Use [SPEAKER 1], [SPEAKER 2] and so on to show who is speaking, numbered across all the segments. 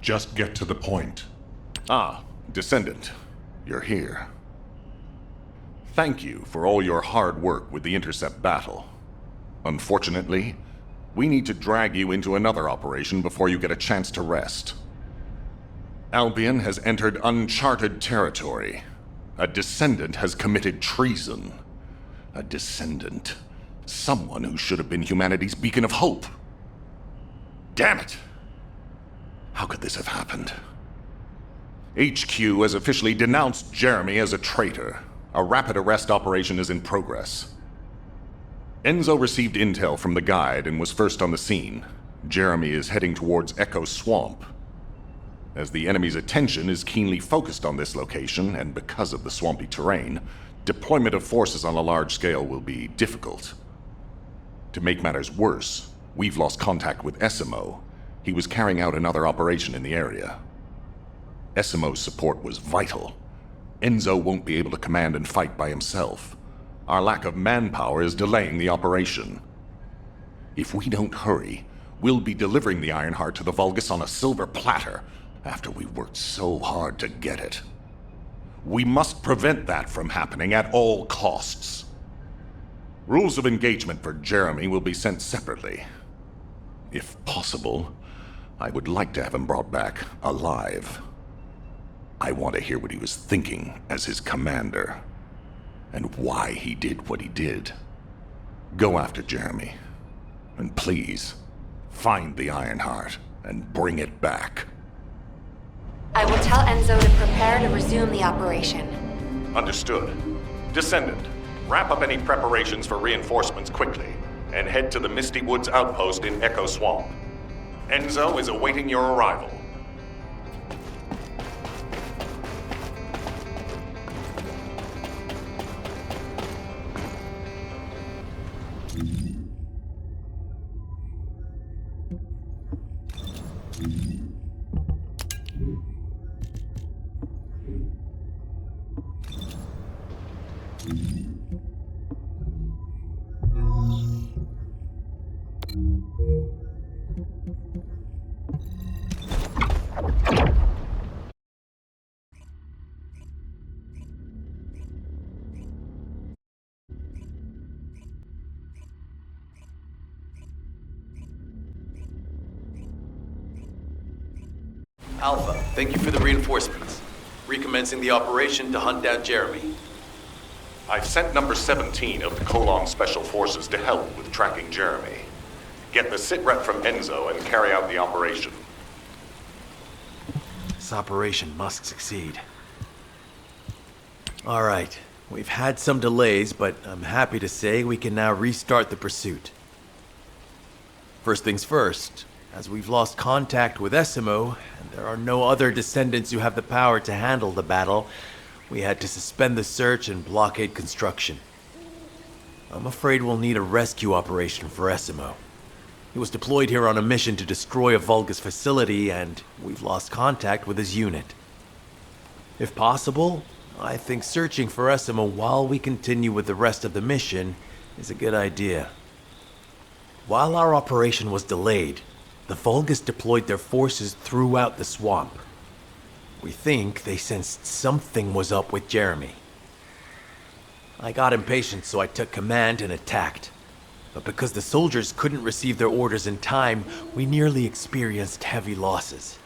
[SPEAKER 1] Just get to the point.
[SPEAKER 2] Ah, Descendant. You're here. Thank you for all your hard work with the intercept battle. Unfortunately, we need to drag you into another operation before you get a chance to rest. Albion has entered uncharted territory. A Descendant has committed treason. A Descendant. Someone who should have been humanity's beacon of hope. Damn it! How could this have happened? HQ has officially denounced Jeremy as a traitor. A rapid arrest operation is in progress. Enzo received intel from the guide and was first on the scene. Jeremy is heading towards Echo Swamp. As the enemy's attention is keenly focused on this location, and because of the swampy terrain, deployment of forces on a large scale will be difficult. To make matters worse, we've lost contact with Essimo. He was carrying out another operation in the area. Essimo's support was vital. Enzo won't be able to command and fight by himself. Our lack of manpower is delaying the operation. If we don't hurry, we'll be delivering the Ironheart to the Vulgus on a silver platter after we worked so hard to get it. We must prevent that from happening at all costs. Rules of engagement for Jeremy will be sent separately. If possible, I would like to have him brought back alive. I want to hear what he was thinking as his commander, and why he did what he did. Go after Jeremy, and please, find the Ironheart and bring it back.
[SPEAKER 3] I will tell Enzo to prepare to resume the operation.
[SPEAKER 2] Understood. Descendant, wrap up any preparations for reinforcements quickly, and head to the Misty Woods outpost in Echo Swamp. Enzo is awaiting your arrival.
[SPEAKER 4] Alpha, thank you for the reinforcements. Recommencing the operation to hunt down Jeremy.
[SPEAKER 2] I've sent number 17 of the Colon Special Forces to help with tracking Jeremy. Get the sitrep from Enzo and carry out the operation.
[SPEAKER 4] This operation must succeed. All right, we've had some delays, but I'm happy to say we can now restart the pursuit. First things first, as we've lost contact with Essimo, and there are no other Descendants who have the power to handle the battle, we had to suspend the search and blockade construction. I'm afraid we'll need a rescue operation for Essimo. He was deployed here on a mission to destroy a Vulgus facility, and we've lost contact with his unit. If possible, I think searching for Essimo while we continue with the rest of the mission is a good idea. While our operation was delayed, the Vulgus deployed their forces throughout the swamp. We think they sensed something was up with Jeremy. I got impatient, so I took command and attacked. But because the soldiers couldn't receive their orders in time, we nearly experienced heavy losses.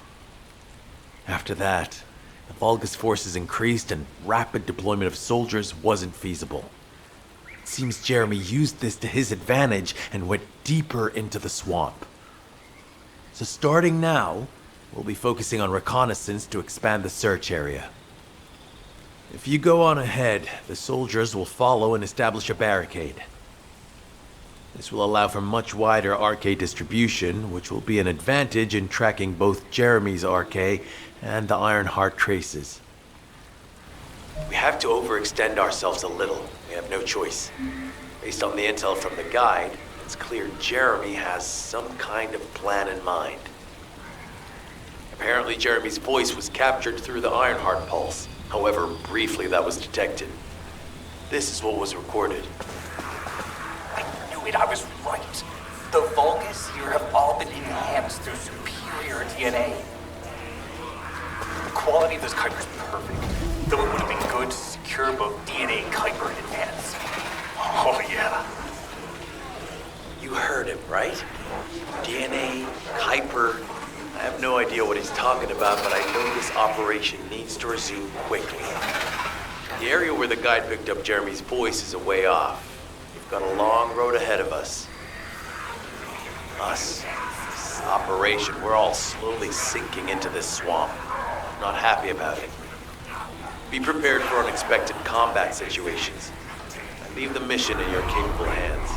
[SPEAKER 4] After that, the Vulgus forces increased and rapid deployment of soldiers wasn't feasible. It seems Jeremy used this to his advantage and went deeper into the swamp. So starting now, we'll be focusing on reconnaissance to expand the search area. If you go on ahead, the soldiers will follow and establish a barricade. This will allow for much wider RK distribution, which will be an advantage in tracking both Jeremy's RK and the Ironheart traces. We have to overextend ourselves a little. We have no choice. Based on the intel from the guide, it's clear Jeremy has some kind of plan in mind. Apparently Jeremy's voice was captured through the Ironheart pulse. However, briefly that was detected. This is what was recorded.
[SPEAKER 5] I knew it, I was right. The Vulgus here have all been enhanced through superior DNA. quality of this Kuiper's perfect. Though it would have been good to secure both DNA and Kuiper in advance. Oh, yeah.
[SPEAKER 4] You heard him, right? DNA, Kuiper. I have no idea what he's talking about, but I know this operation needs to resume quickly. The area where the guide picked up Jeremy's voice is a way off. We've got a long road ahead of us. This operation, we're all slowly sinking into this swamp. Not happy about it. Be prepared for unexpected combat situations. I leave the mission in your capable hands.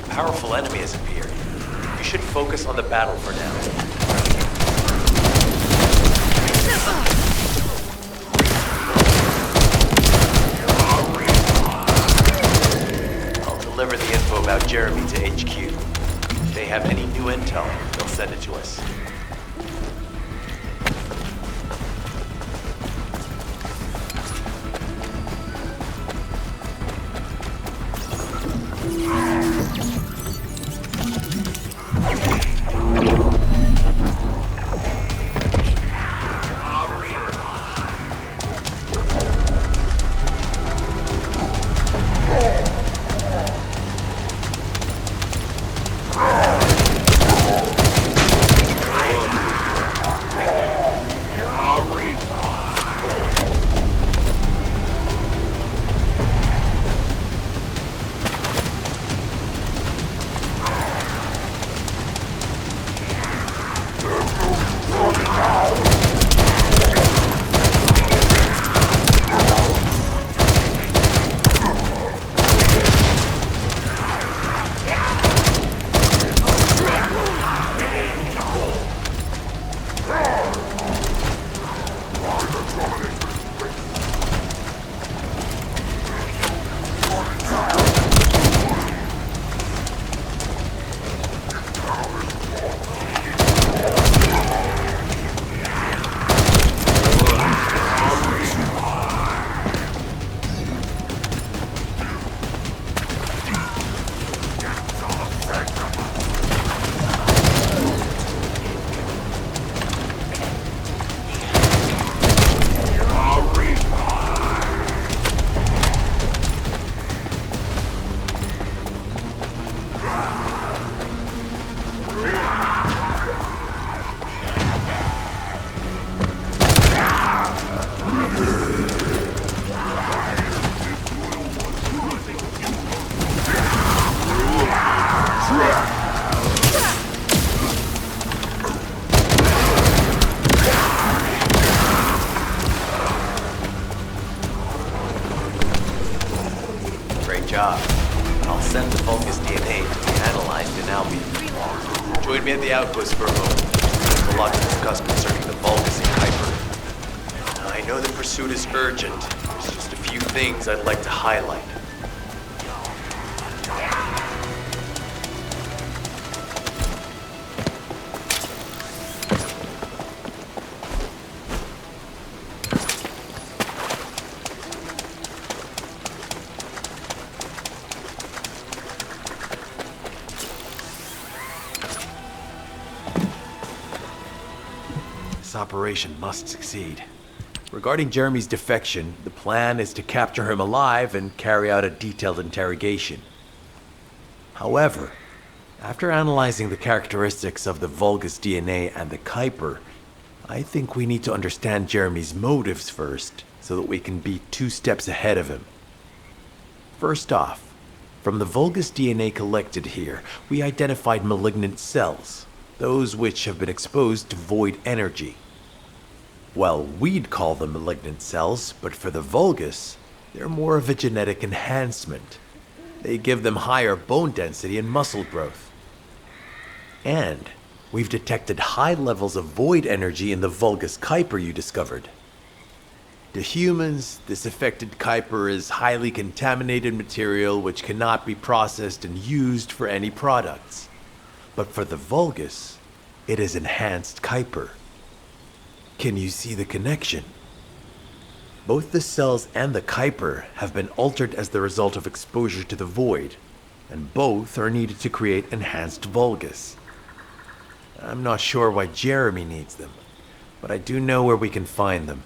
[SPEAKER 4] Powerful enemy has appeared. You should focus on the battle for now. I'll deliver the info about Jeremy to HQ. If they have any new intel, they'll send it to us. Job. I'll send the Vulgus DNA to be analyzed in Albion. Join me at the outpost for a moment. There's a lot to discuss concerning the Vulgus and Kuiper. I know the pursuit is urgent. There's just a few things I'd like to highlight. This operation must succeed. Regarding Jeremy's defection, the plan is to capture him alive and carry out a detailed interrogation. However, after analyzing the characteristics of the Vulgus DNA and the Kuiper, I think we need to understand Jeremy's motives first, so that we can be 2 steps ahead of him. First off, from the Vulgus DNA collected here, we identified malignant cells. those which have been exposed to void energy. Well, we'd call them malignant cells, but for the Vulgus, they're more of a genetic enhancement. They give them higher bone density and muscle growth. And we've detected high levels of void energy in the Vulgus Kuiper you discovered. To humans, this affected Kuiper is highly contaminated material which cannot be processed and used for any products. But for the Vulgus, it is enhanced Kuiper. Can you see the connection? Both the cells and the Kuiper have been altered as the result of exposure to the void, and both are needed to create enhanced Vulgus. I'm not sure why Jeremy needs them, but I do know where we can find them.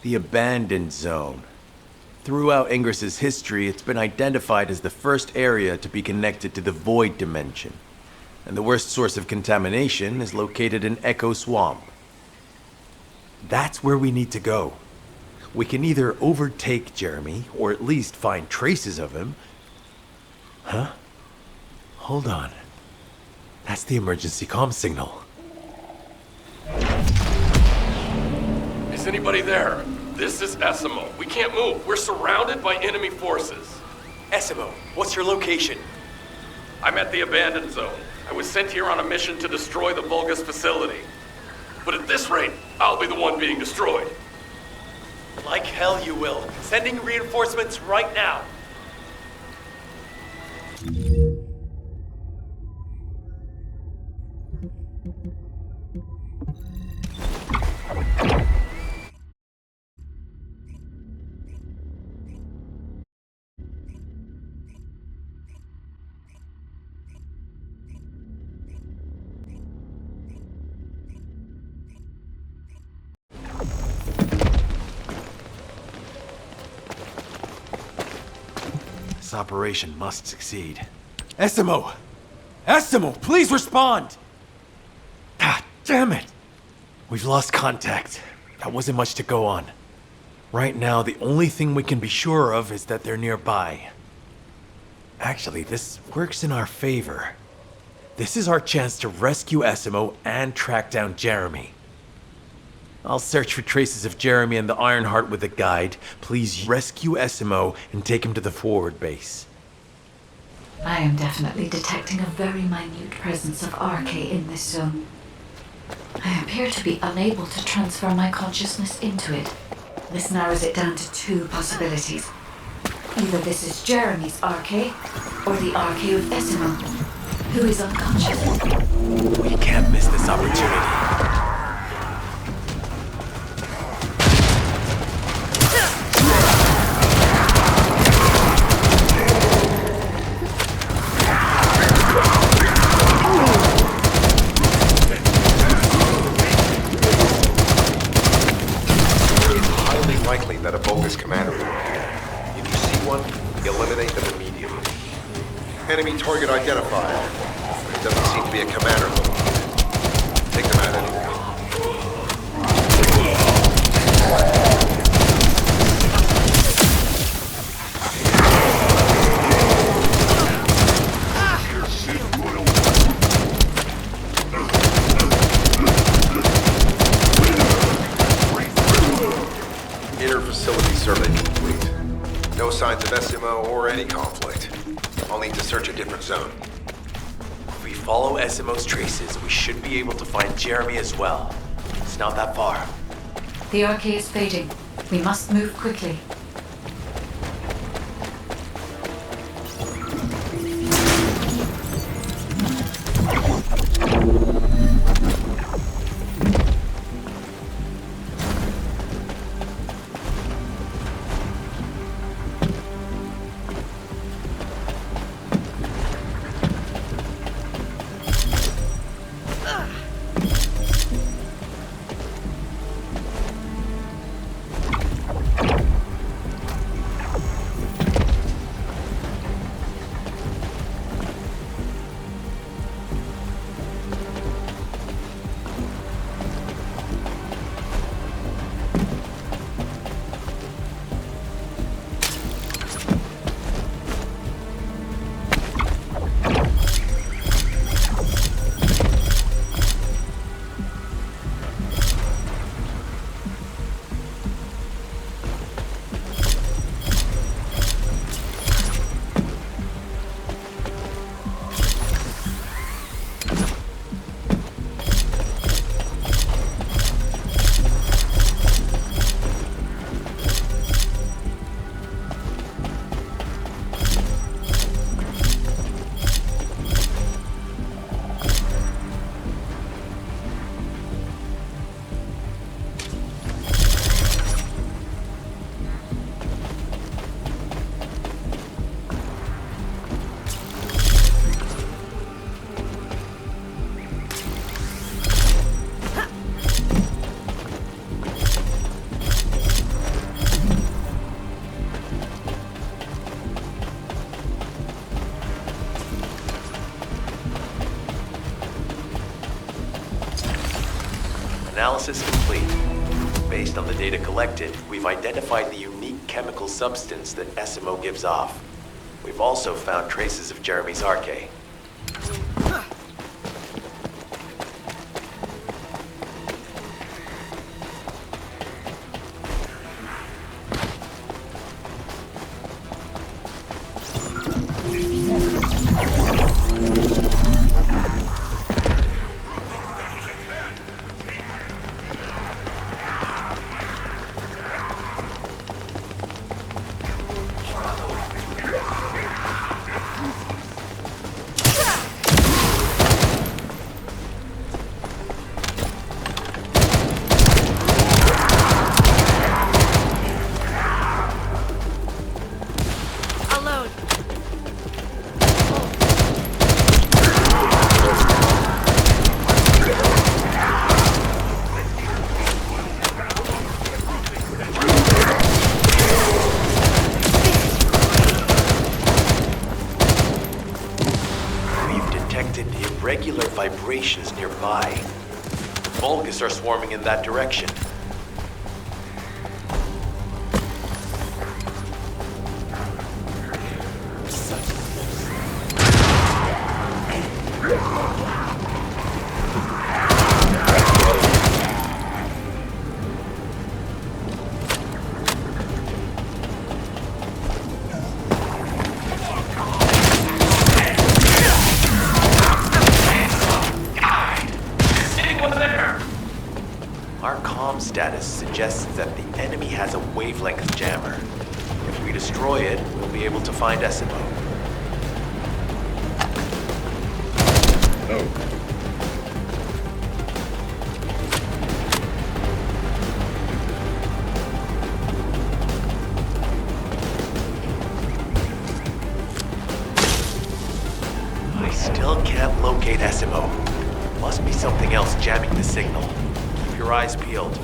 [SPEAKER 4] The Abandoned Zone. Throughout Ingris's history, it's been identified as the first area to be connected to the Void Dimension, and the worst source of contamination is located in Echo Swamp. That's where we need to go. We can either overtake Jeremy, or at least find traces of him. Huh? Hold on. That's the emergency comm signal.
[SPEAKER 1] Is anybody there? This is Essimo. We can't move. We're surrounded by enemy forces.
[SPEAKER 4] Essimo, what's your location?
[SPEAKER 1] I'm at the Abandoned Zone. I was sent here on a mission to destroy the Vulgus facility. But at this rate, I'll be the one being destroyed.
[SPEAKER 4] Like hell you will. Sending reinforcements right now. This operation must succeed. Essimo! Essimo, please respond! Ah, damn it! We've lost contact. That wasn't much to go on. Right now, the only thing we can be sure of is that they're nearby. Actually, this works in our favor. This is our chance to rescue Essimo and track down Jeremy. I'll search for traces of Jeremy and the Ironheart with a guide. Please rescue Essimo and take him to the forward base.
[SPEAKER 6] I am definitely detecting a very minute presence of RK in this zone. I appear to be unable to transfer my consciousness into it. This narrows it down to two possibilities. Either this is Jeremy's RK, or the RK of Essimo, who is unconscious.
[SPEAKER 4] We can't miss this opportunity.
[SPEAKER 7] That a bogus commander will appear. If you see one, eliminate them immediately. Enemy target identified. It doesn't seem to be a commander though. Take them out anyway. Facility survey complete. No signs of Essimo or any conflict. I'll need to search a different zone.
[SPEAKER 4] If we follow Essimo's traces, we should be able to find Jeremy as well. It's not that far.
[SPEAKER 6] The RK is fading. We must move quickly.
[SPEAKER 4] Analysis complete. Based on the data collected, we've identified the unique chemical substance that SMO gives off. We've also found traces of Jeremy's Arche. Irregular vibrations nearby. Vulgus are swarming in that direction. Status suggests that the enemy has a wavelength jammer. If we destroy it, we'll be able to find SMO. I still can't locate SMO. Must be something else jamming the signal. Keep your eyes peeled.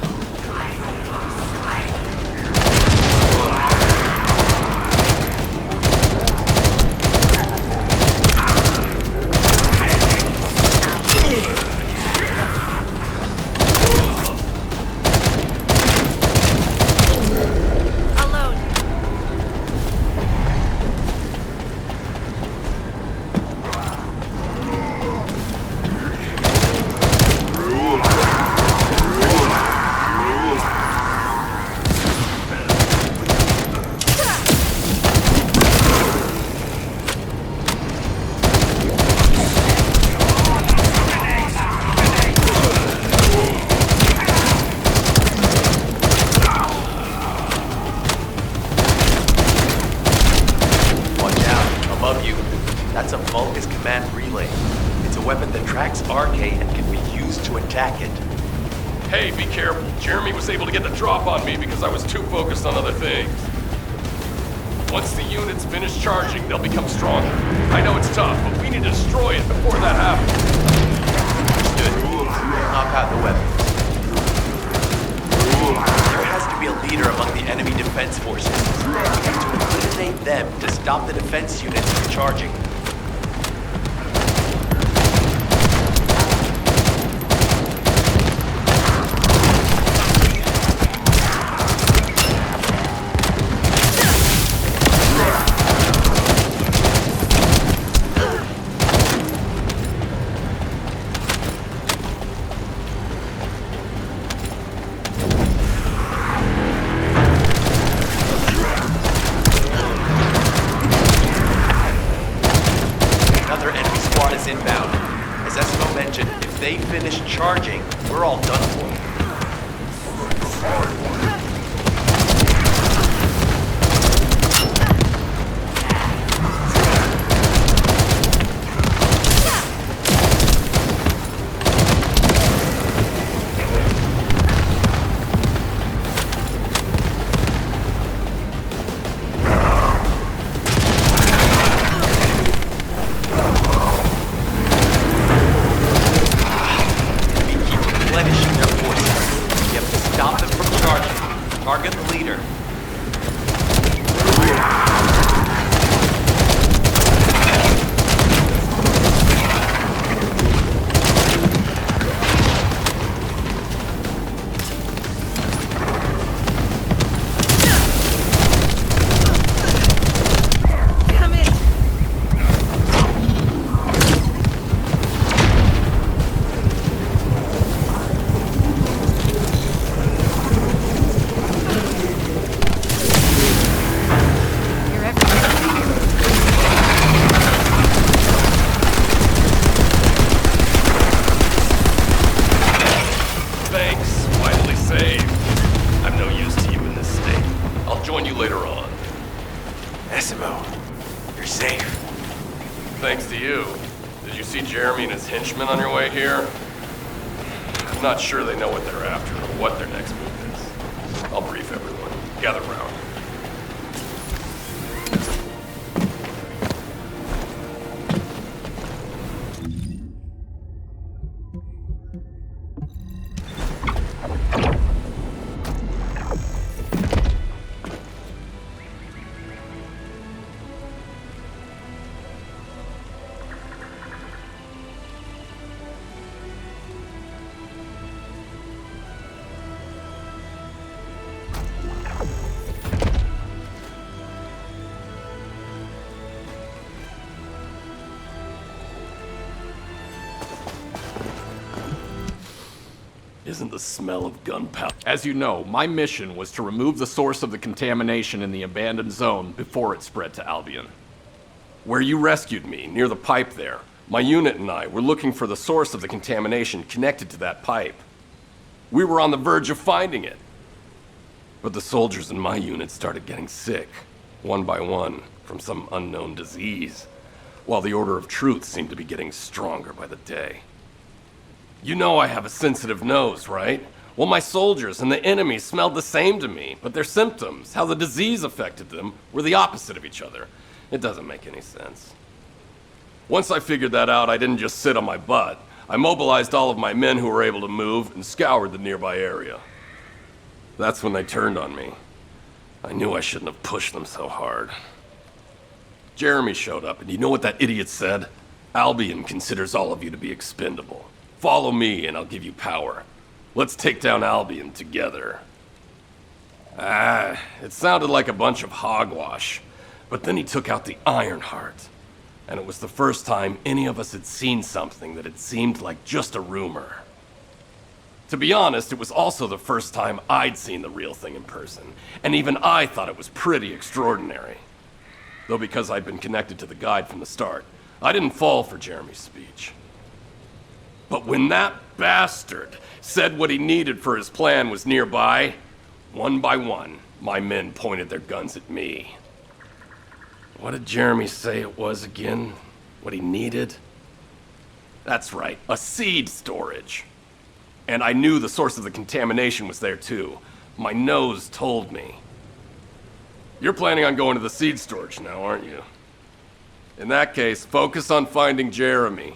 [SPEAKER 4] That's a Vulgus command relay. It's a weapon that tracks Arche and can be used to attack it.
[SPEAKER 1] Hey, be careful. Jeremy was able to get the drop on me because I was too focused on other things. Once the units finish charging, they'll become stronger. I know it's tough, but we need to destroy it before that happens.
[SPEAKER 4] Understood. Knock out the weapon. There has to be a leader among the enemy defense forces. We have to eliminate them to stop the defense units from charging. Inbound. As Esmo mentioned, if they finish charging, we're all done for. Replenishing their forces. We have to stop them from charging.
[SPEAKER 5] Essimo, you're safe.
[SPEAKER 1] Thanks to you. Did you see Jeremy and his henchmen on your way here? I'm not sure they know what they're after or what their next move is. I'll brief everyone. Gather round. Isn't the smell of gunpowder?
[SPEAKER 8] As you know, my mission was to remove the source of the contamination in the abandoned zone before it spread to Albion.
[SPEAKER 1] Where you rescued me, near the pipe there, my unit and I were looking for the source of the contamination connected to that pipe. We were on the verge of finding it. But the soldiers in my unit started getting sick, one by one, from some unknown disease, while the Order of Truth seemed to be getting stronger by the day. You know I have a sensitive nose, right? Well, my soldiers and the enemy smelled the same to me, but their symptoms, how the disease affected them, were the opposite of each other. It doesn't make any sense. Once I figured that out, I didn't just sit on my butt. I mobilized all of my men who were able to move and scoured the nearby area. That's when they turned on me. I knew I shouldn't have pushed them so hard. Jeremy showed up, and you know what that idiot said? Albion considers all of you to be expendable. Follow me and I'll give you power. Let's take down Albion together. It sounded like a bunch of hogwash. But then he took out the Ironheart. And it was the first time any of us had seen something that had seemed like just a rumor. To be honest, it was also the first time I'd seen the real thing in person. And even I thought it was pretty extraordinary. Though because I'd been connected to the guide from the start, I didn't fall for Jeremy's speech. But when that bastard said what he needed for his plan was nearby, one by one, my men pointed their guns at me. What did Jeremy say it was again? What he needed? That's right, a seed storage. And I knew the source of the contamination was there too. My nose told me. You're planning on going to the seed storage now, aren't you? In that case, focus on finding Jeremy.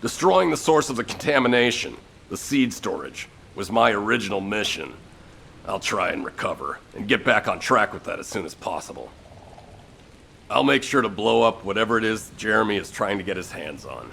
[SPEAKER 1] Destroying the source of the contamination, the seed storage, was my original mission. I'll try and recover, and get back on track with that as soon as possible. I'll make sure to blow up whatever it is Jeremy is trying to get his hands on.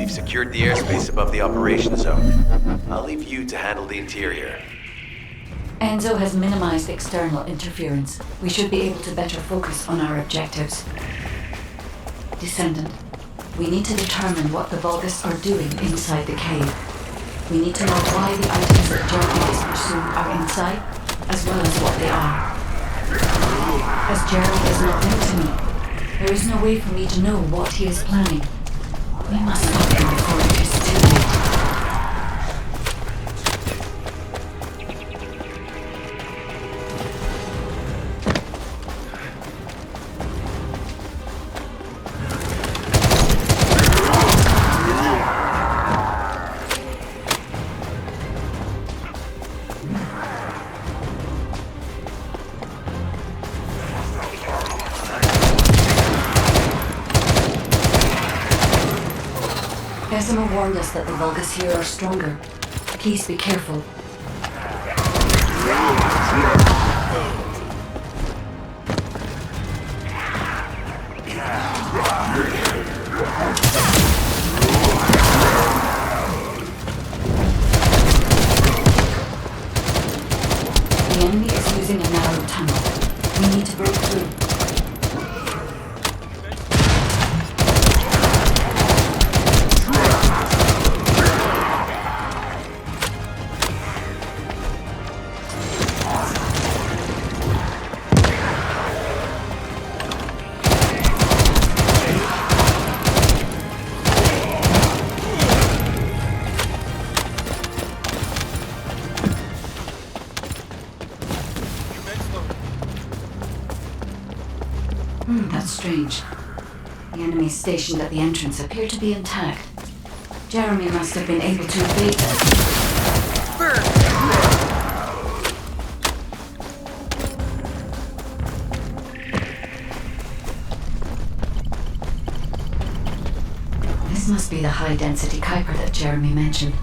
[SPEAKER 4] We've secured the airspace above the operation zone. I'll leave you to handle the interior.
[SPEAKER 6] Enzo has minimized external interference. We should be able to better focus on our objectives. Descendant, we need to determine what the Vulgus are doing inside the cave. We need to know why the items that Jeremy is pursuing are inside, as well as what they are. As Jeremy is not linked to me, there is no way for me to know what he is planning. We must stop him before it is too late. Bessemer warned us that the Vulgus here are stronger. Please be careful. The enemy is using a narrow tunnel. We need to break through. That's strange. The enemies stationed at the entrance appear to be intact. Jeremy must have been able to evade them. This must be the high-density Kuiper that Jeremy mentioned.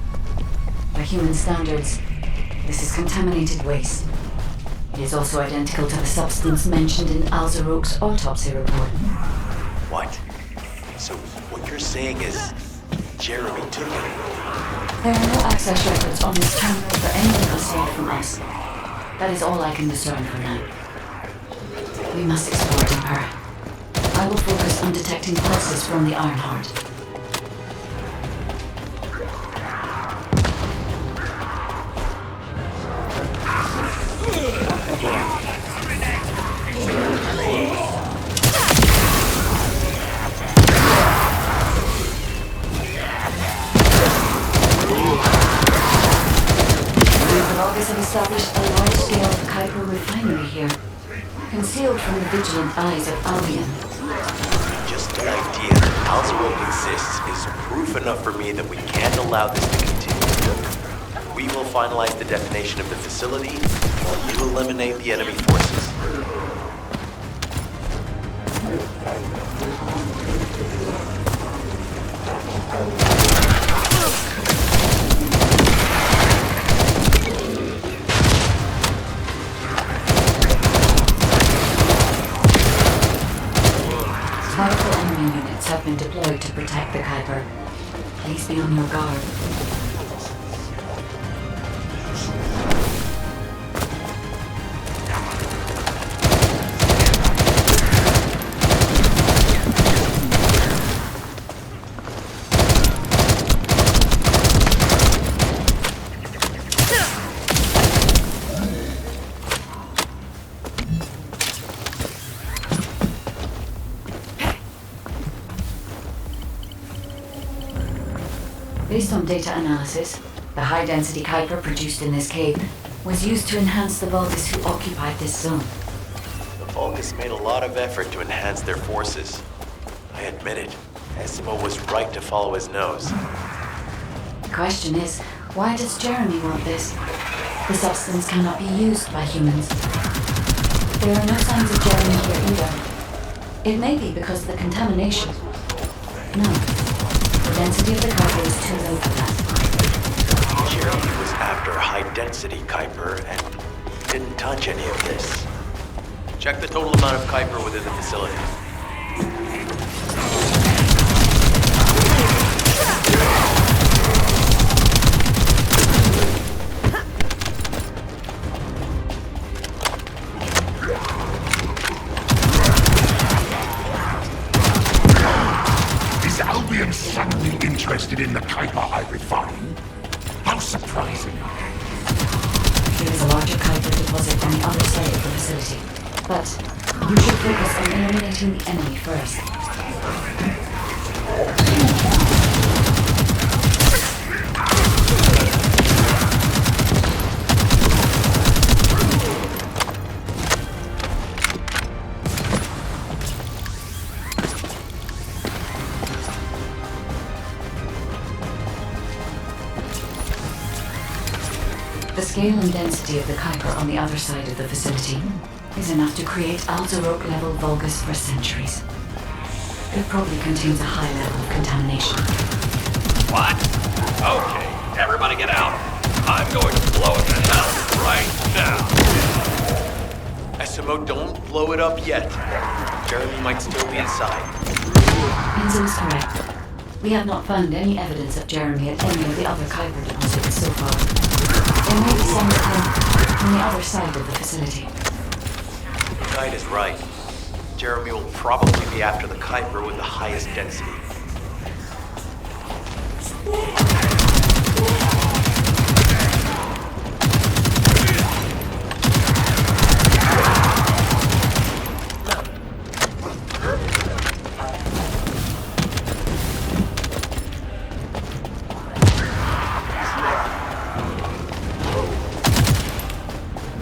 [SPEAKER 6] By human standards, this is contaminated waste. It is also identical to the substance mentioned in Alzarok's autopsy report.
[SPEAKER 4] What? So what you're saying is Jeremy took it?
[SPEAKER 6] There are no access records on this terminal for anything aside from us. That is all I can discern for now. We must explore deeper. I will focus on detecting pulses from the Ironheart. Have established a large-scale Kuiper refinery here, concealed from the vigilant eyes of Albion.
[SPEAKER 4] Just the idea that Alzarok exists is proof enough for me that we can't allow this to continue. We will finalize the detonation of the facility, while you eliminate the enemy forces.
[SPEAKER 6] Powerful enemy units have been deployed to protect the Kuiper. Please be on your guard. Based on data analysis, the high-density Kuiper produced in this cave was used to enhance the Vulgus who occupied this zone.
[SPEAKER 4] The Vulgus made a lot of effort to enhance their forces. I admit it. Esimo was right to follow his nose.
[SPEAKER 6] The question is, why does Jeremy want this? The substance cannot be used by humans. There are no signs of Jeremy here either. It may be because of the contamination. No. The density of the Kuiper is too low for that.
[SPEAKER 4] Jeremy was after high-density Kuiper and didn't touch any of this. Check the total amount of Kuiper within the facility.
[SPEAKER 9] interested in the Kuiper I refine? How surprising.
[SPEAKER 6] There is a larger Kuiper deposit on the other side of the facility. But you should focus on eliminating the enemy first. The scale and density of the Kuiper on the other side of the facility is enough to create Alzarok-level Vulgus for centuries. It probably contains a high level of contamination.
[SPEAKER 1] What? Okay, everybody get out. I'm going to blow it to hell right now.
[SPEAKER 4] SMO, don't blow it up yet. Jeremy might still be inside.
[SPEAKER 6] Enzo is correct. We have not found any evidence of Jeremy at any of the other Kuiper deposits so far. There may be some of him on the other side of the facility.
[SPEAKER 4] The guide is right. Jeremy will probably be after the Kuiper with the highest density.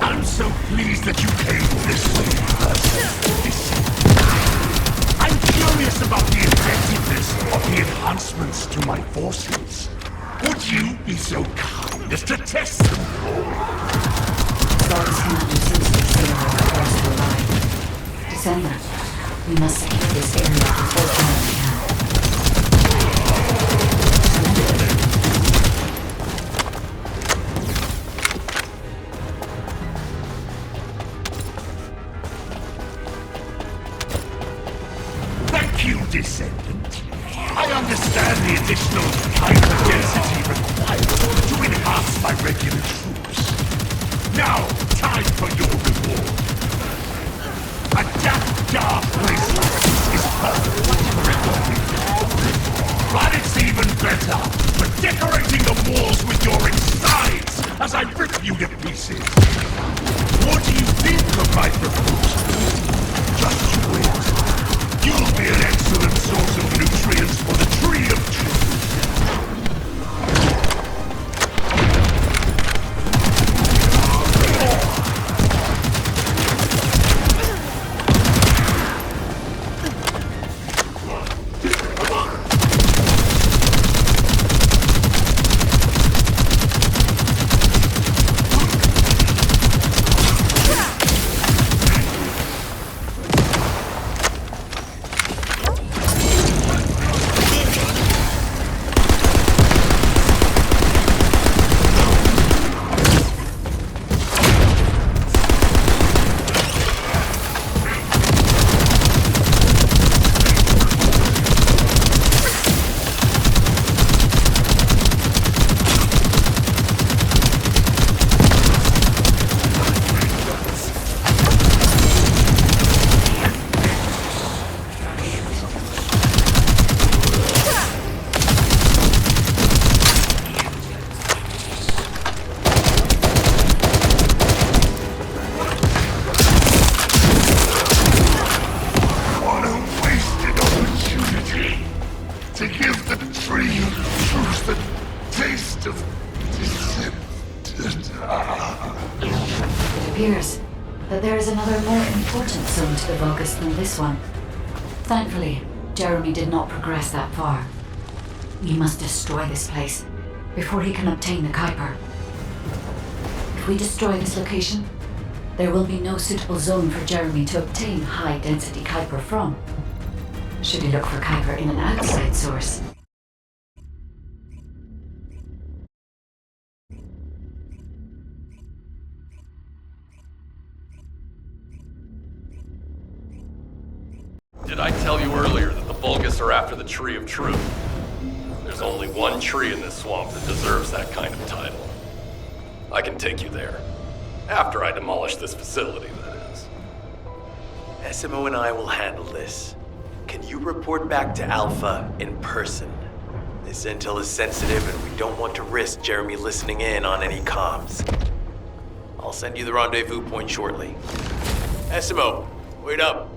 [SPEAKER 9] I'm so pleased that you came this way. I'm curious about the effectiveness of the enhancements to my forces. Would you be so kind as to test them?
[SPEAKER 6] Vulgus Commander seems to be saying our first to arrive. Descendant, we must secure this area before Jeremy can.
[SPEAKER 9] Thank you, Descendant. I understand the additional Kuiper density required to enhance my regular troops. Now, time for your reward. A dark place like this is perfect. But it's even better for decorating the walls with your insides as I rip you to pieces. What do you think of my proposal? Just you wait. You'll be an excellent source of nutrients for the Tree of Truth. To give the Tree of Truth the taste of Descendant.
[SPEAKER 6] It appears that there is another more important zone to the Vulgus than this one. Thankfully, Jeremy did not progress that far. We must destroy this place before he can obtain the Kuiper. If we destroy this location, there will be no suitable zone for Jeremy to obtain high-density Kuiper from. Should he look for Kuiper in an outside source?
[SPEAKER 1] Did I tell you earlier that the Vulgus are after the Tree of Truth? There's only one tree in this swamp that deserves that kind of title. I can take you there. After I demolish this facility, that is.
[SPEAKER 4] SMO and I will handle this. Can you report back to Alpha in person? This intel is sensitive, and we don't want to risk Jeremy listening in on any comms. I'll send you the rendezvous point shortly. Essimo, wait up.